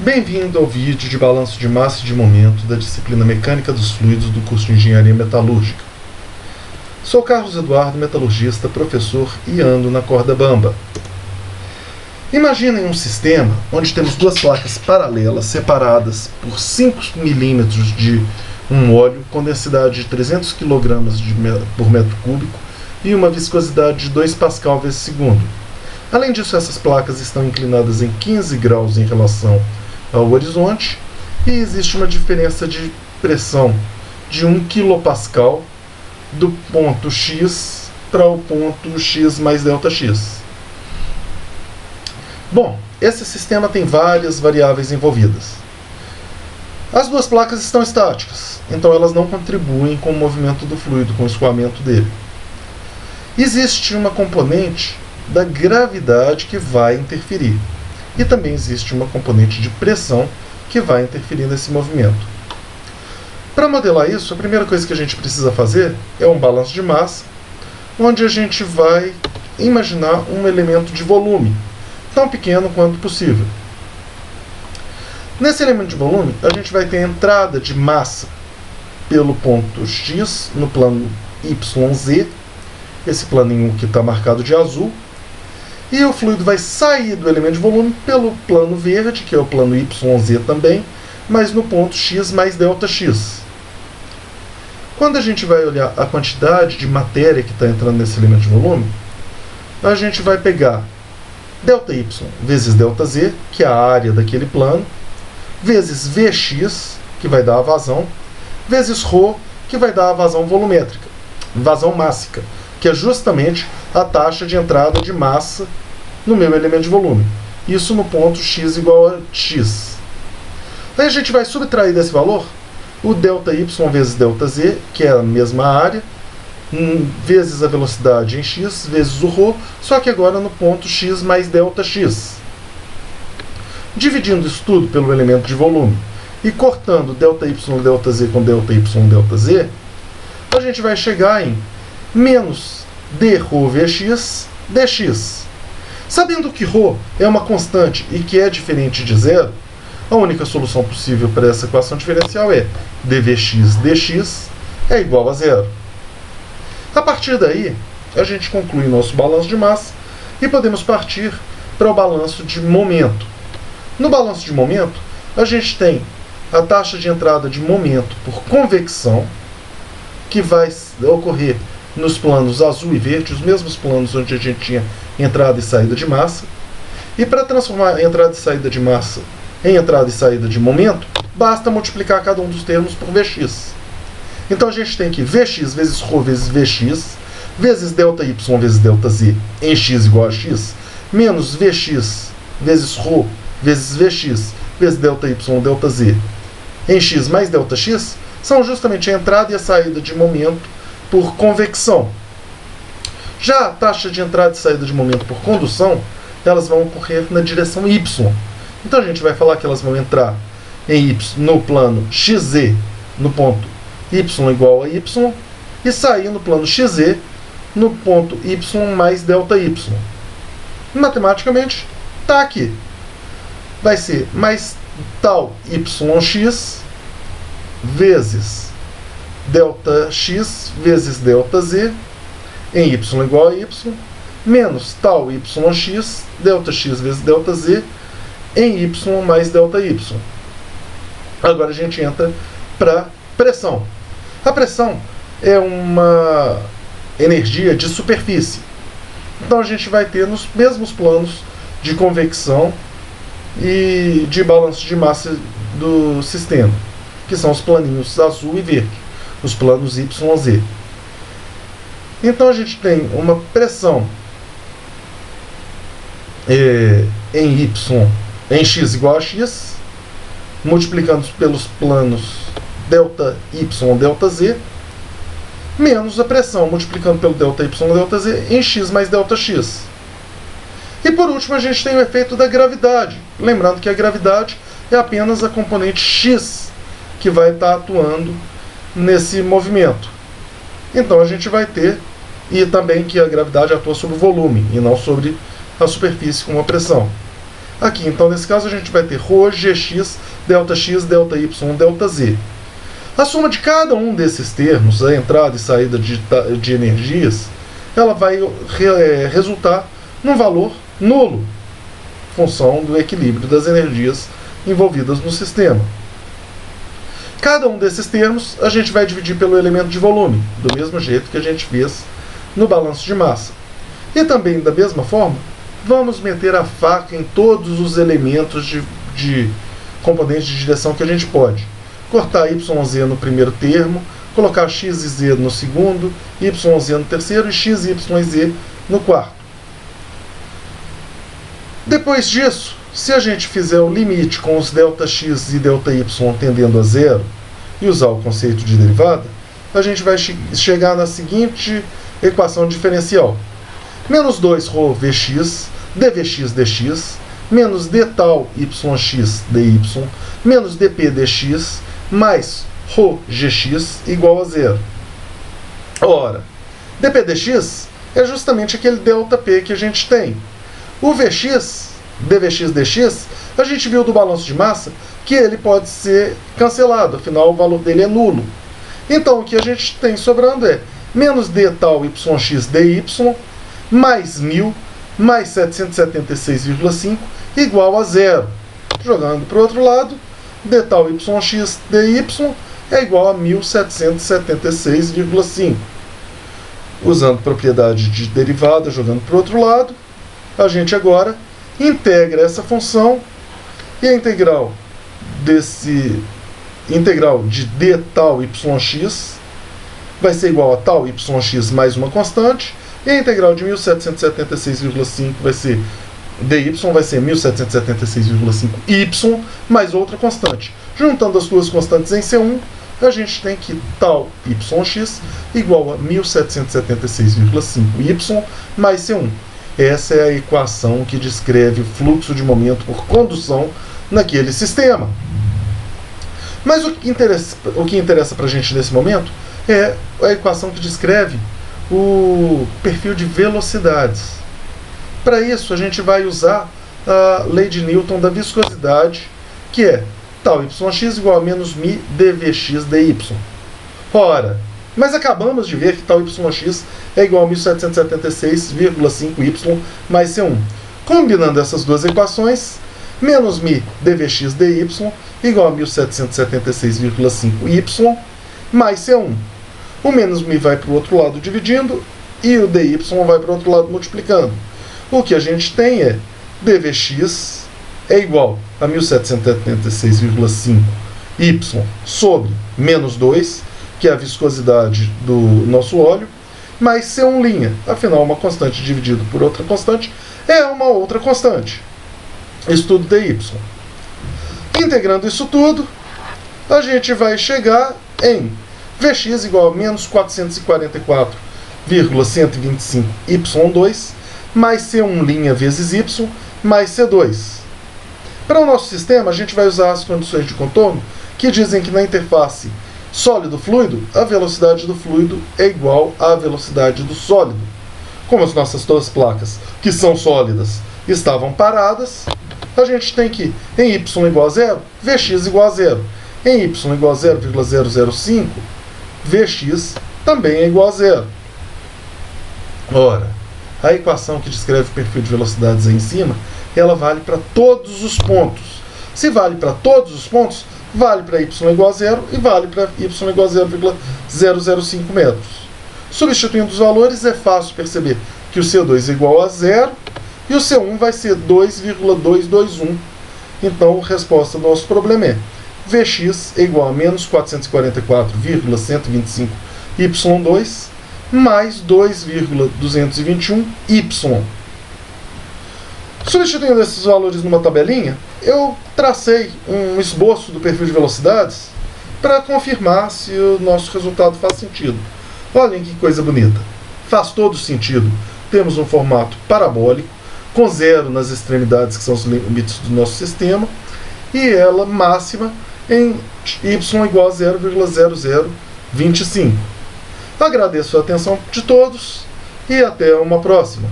Bem-vindo ao vídeo de balanço de massa e de momento da disciplina Mecânica dos Fluidos do curso de Engenharia Metalúrgica. Sou Carlos Eduardo, metalurgista, professor e ando na corda bamba. Imaginem um sistema onde temos duas placas paralelas separadas por 5 milímetros de um óleo com densidade de 300 kg por metro cúbico e uma viscosidade de 2 pascal vezes segundo. Além disso, essas placas estão inclinadas em 15 graus em relação ao horizonte e existe uma diferença de pressão de 1 kPa do ponto X para o ponto X mais ΔX. Bom, esse sistema tem várias variáveis envolvidas. As duas placas estão estáticas, então elas não contribuem com o movimento do fluido, com o escoamento dele. Existe uma componente da gravidade que vai interferir. E também existe uma componente de pressão que vai interferir nesse movimento. Para modelar isso, a primeira coisa que a gente precisa fazer é um balanço de massa, onde a gente vai imaginar um elemento de volume, tão pequeno quanto possível. Nesse elemento de volume, a gente vai ter a entrada de massa pelo ponto X, no plano YZ, esse planinho que está marcado de azul, e o fluido vai sair do elemento de volume pelo plano verde, que é o plano YZ também, mas no ponto X mais ΔX. Quando a gente vai olhar a quantidade de matéria que está entrando nesse elemento de volume, a gente vai pegar ΔY vezes ΔZ, que é a área daquele plano, vezes Vx, que vai dar a vazão, vezes ρ, que vai dar a vazão volumétrica, vazão mássica, que é justamente a taxa de entrada de massa no meu elemento de volume. Isso no ponto X igual a X. Aí a gente vai subtrair desse valor o ΔY vezes ΔZ, que é a mesma área, vezes a velocidade em X, vezes o ρ, só que agora no ponto X mais ΔX. Dividindo isso tudo pelo elemento de volume e cortando ΔY ΔZ com ΔY ΔZ, a gente vai chegar em menos dρ Vx dx. Sabendo que ρ é uma constante e que é diferente de zero, a única solução possível para essa equação diferencial é dVx dx é igual a zero. A partir daí, a gente conclui nosso balanço de massa e podemos partir para o balanço de momento. No balanço de momento, a gente tem a taxa de entrada de momento por convecção, que vai ocorrer nos planos azul e verde, os mesmos planos onde a gente tinha entrada e saída de massa. E para transformar a entrada e saída de massa em entrada e saída de momento, basta multiplicar cada um dos termos por Vx. Então a gente tem que Vx vezes ρ vezes Vx, vezes ΔY vezes ΔZ em x igual a x, menos Vx vezes ρ vezes Vx vezes ΔY ΔZ em x mais ΔX, são justamente a entrada e a saída de momento por convecção. Já a taxa de entrada e saída de momento por condução, elas vão ocorrer na direção y. Então a gente vai falar que elas vão entrar em y no plano xz, no ponto y igual a y, e sair no plano xz, no ponto y mais ΔY. Matematicamente, está aqui. Vai ser mais tal yx vezes ΔX vezes ΔZ em y igual a y, menos tal yx, ΔX vezes ΔZ em y mais ΔY. Agora a gente entra para pressão. A pressão é uma energia de superfície. Então a gente vai ter nos mesmos planos de convecção e de balanço de massa do sistema, que são os planinhos azul e verde, os planos YZ. Então a gente tem uma pressão em x igual a x, multiplicando pelos planos ΔY ΔZ, menos a pressão multiplicando pelo ΔY ΔZ em x mais ΔX. E por último a gente tem o efeito da gravidade. Lembrando que a gravidade é apenas a componente x que vai estar atuando nesse movimento. Então a gente vai ter, e também que a gravidade atua sobre o volume e não sobre a superfície com a pressão. aqui. Então, nesse caso, a gente vai ter ρ, gx, ΔX, ΔY, ΔZ. A soma de cada um desses termos, a entrada e saída de energias, ela vai resultar num valor nulo, função do equilíbrio das energias envolvidas no sistema. Cada um desses termos a gente vai dividir pelo elemento de volume, do mesmo jeito que a gente fez no balanço de massa. E também, da mesma forma, vamos meter a faca em todos os elementos de componentes de direção que a gente pode. Cortar YZ no primeiro termo, colocar X e Z no segundo, YZ no terceiro e X, Y e Z no quarto. Depois disso, se a gente fizer o limite com os ΔX e ΔY tendendo a zero e usar o conceito de derivada, a gente vai chegar na seguinte equação diferencial. Menos 2ρ Vx, dVx dx, menos d tal yx dy, menos dp dx, mais ρ gx igual a zero. Ora, dp dx é justamente aquele ΔP que a gente tem. O Vx, dVx dx, a gente viu do balanço de massa que ele pode ser cancelado, afinal o valor dele é nulo. Então o que a gente tem sobrando é menos d tal yx dy mais 1000 mais 776,5 igual a zero. Jogando para o outro lado, d tal yx dy é igual a 1776,5. Usando propriedade de derivada, jogando para o outro lado, a gente agora integra essa função e a integral de d tal yx vai ser igual a tal yx mais uma constante, e a integral de 1776,5 vai ser dy vai ser 1776,5y mais outra constante. Juntando as duas constantes em C1, a gente tem que tal yx igual a 1776,5y mais C1. Essa é a equação que descreve o fluxo de momento por condução naquele sistema. Mas o que interessa para a gente nesse momento é a equação que descreve o perfil de velocidades. Para isso, a gente vai usar a lei de Newton da viscosidade, que é tal yx igual a menos μ dvx dy. Ora, mas acabamos de ver que tal yx é igual a 1776,5y mais C1. Combinando essas duas equações, menos μ dvx dy igual a 1776,5y mais C1. O menos μ vai para o outro lado dividindo e o dy vai para o outro lado multiplicando. O que a gente tem é dvx é igual a 1776,5y sobre menos 2, que é a viscosidade do nosso óleo, mais C1', afinal uma constante dividido por outra constante é uma outra constante. Isso tudo dy. Integrando isso tudo, a gente vai chegar em Vx igual a menos 444,125y2 mais C1' vezes y mais C2. Para o nosso sistema, a gente vai usar as condições de contorno que dizem que na interface sólido-fluido, a velocidade do fluido é igual à velocidade do sólido. Como as nossas duas placas, que são sólidas, estavam paradas, a gente tem que, em y igual a 0, Vx igual a 0. Em y igual a 0,005, Vx também é igual a 0. Ora, a equação que descreve o perfil de velocidades aí em cima, ela vale para todos os pontos. Se vale para todos os pontos, vale para y igual a 0 e vale para y igual a 0,005 metros. Substituindo os valores, é fácil perceber que o C2 é igual a 0 e o C1 vai ser 2,221. Então, a resposta do nosso problema é Vx é igual a menos 444,125y2 mais 2,221y. Substituindo esses valores numa tabelinha, eu tracei um esboço do perfil de velocidades para confirmar se o nosso resultado faz sentido. Olhem que coisa bonita. Faz todo sentido. Temos um formato parabólico, com zero nas extremidades, que são os limites do nosso sistema, e ela máxima em y igual a 0,0025. Agradeço a atenção de todos e até uma próxima.